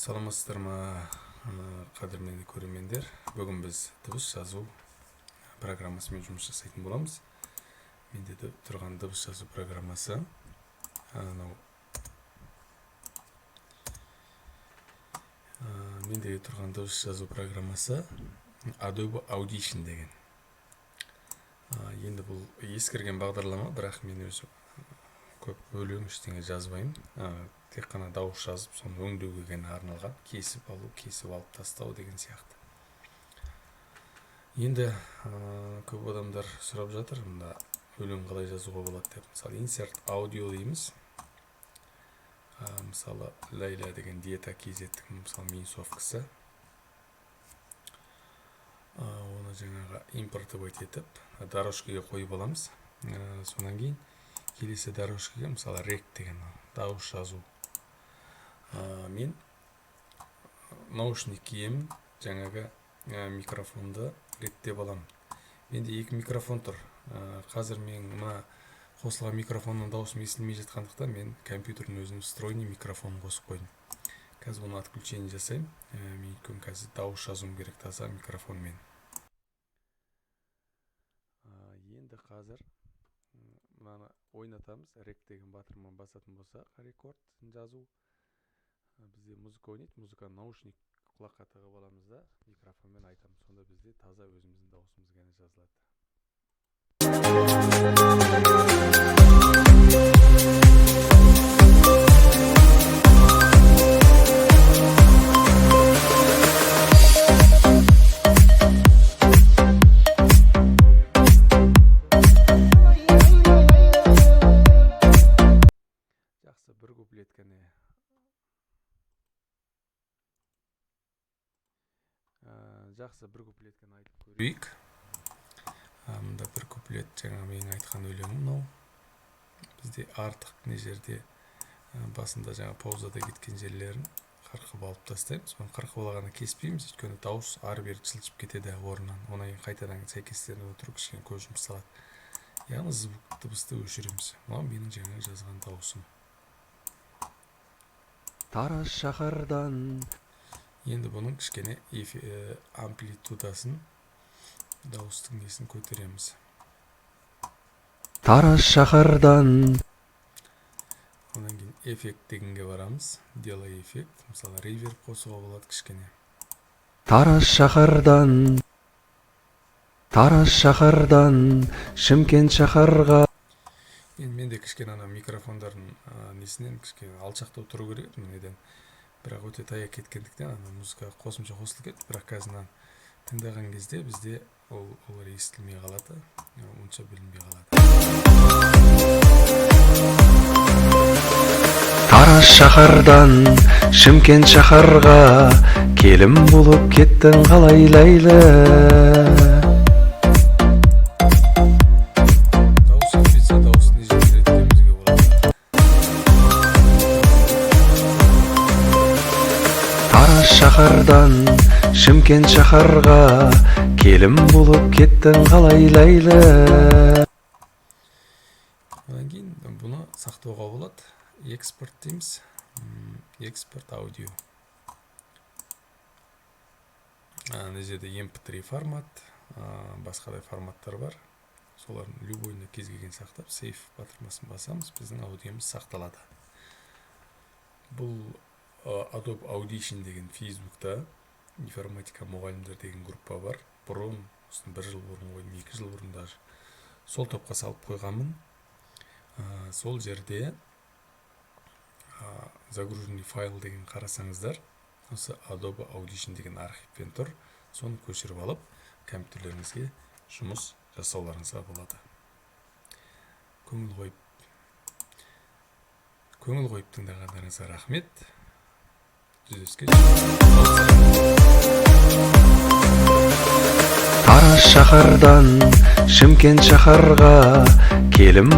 Саламатсыздар ма, кадырменді көрермендер. Бүгін біз дыбыс жазу программасымен жұмыс жасайтын боламыз. Менде тұрған дыбыс жазу программасы Adobe Audition деген. Енді бұл ескірген бағдарлама, бірақ мен өзі көп өлең ештеңе жазбаймын. Тек қана дауыс жазып, соны өңдеуге ғана арналған, кесіп алып тастау деген сияқты. Енді көп адамдар сұрап жатыр, мұнда өлең қалай жазуға болады деп. Мысалы, insert audio дейміз. Мысалы, Лайла деген диета кезеттің, мысалы, минусовкасы. Оны жаңаға импортовать етіп, дорожкаға қойып аламыз. Сонан кейін келесі дорожкаға, мысалы, рек деген дауыс жазу. Мен наушник киемін, жаңағы микрофонды реттеп алам. Менде екі микрофон тұр. Қазір мен қосылған микрофонның дауысым естілмей жатқандықтан мен компьютердің өзінің встроенный микрофонын қосып қойдым. Қазір оны отключение жасаймын. Мен қазір дауыс жазуым керек таза микрофонмен. Енді қазір мынаны ойнатамыз. Рек деген батырман басатын болса, рекорд жазу. Бізде музыка ойнайды, музыканы наушник құлаққа тығып аламыз да, микрофонмен айтамыз. Сонда бізде таза өзіміздің дауысымыз ғана жазылады. Жақсы, бір куплеткені айтып көрейік. Мұнда бір куплет, жаңа мен айтқан өлеңім мынау. Бізде артық не жерде басында жаңа паузада кеткен жерлерін қырқып алып тастаймыз. Оны қырқып алғаны кеспейміз, өйткені дауыс ары-бері жылжып кетеді орнынан. Онан кейін қайтадан сәйкестеріне отырып кішкене көз жұмсалады. Яғни дыбысты өшіреміз. Мынау менің жаңа жазған дауысым. Тараз шаһардан. Енді бұның кішкене амплитудасын, дауыстың несін көтереміз. Тараз шаһардан. Онан кейін эффект дегенге барамыз. Делай эффект. Мысалы, реверб қосуға болады кішкене. Тараз шаһардан. Тараз шаһардан. Шымкент шаһарға. Енді менде кішкене ана микрофондардың несінен кішкене алшақтау тұру керек. Неден бірақ өте таяқ кеткендіктен музыка қосымша қосылып кетті. Бірақ қазір тыңдаған кезде бізде олар естілмей қалады, онша білінбей қалады. Тараз шаһардан Шымкент шаһарға келім болып кеттің қалай Ләйлі. Шаһардан Шымкент шаһарға келім болып кеттің қалай Ләйлі. Одан кейін бұны сақтауға болады. Экспорт дейміз. Экспорт аудио. Ана жерде MP3 формат, басқадай форматтар бар. Солардың любойына кез келген сақтап, сейф батырмасын басамыз, біздің аудиомыз сақталады. Бұл Adobe Audition деген Facebook'та информатика мұғалімдер деген группа бар. Бұрын, бір жыл бұрын қойдым, 2 жыл бұрын даже. Сол топқа салып қойғанмын. Сол жерде загруженный файл деген қарасаңыздар, осы Adobe Audition деген архивпен тұр. Соны көшіріп алып, компьютерлеріңізге жұмыс жасауларыңызға болады. Көңіл қойып тыңдағандарыңызға рахмет. Тараз шаһардан Шымкент шаһарға келім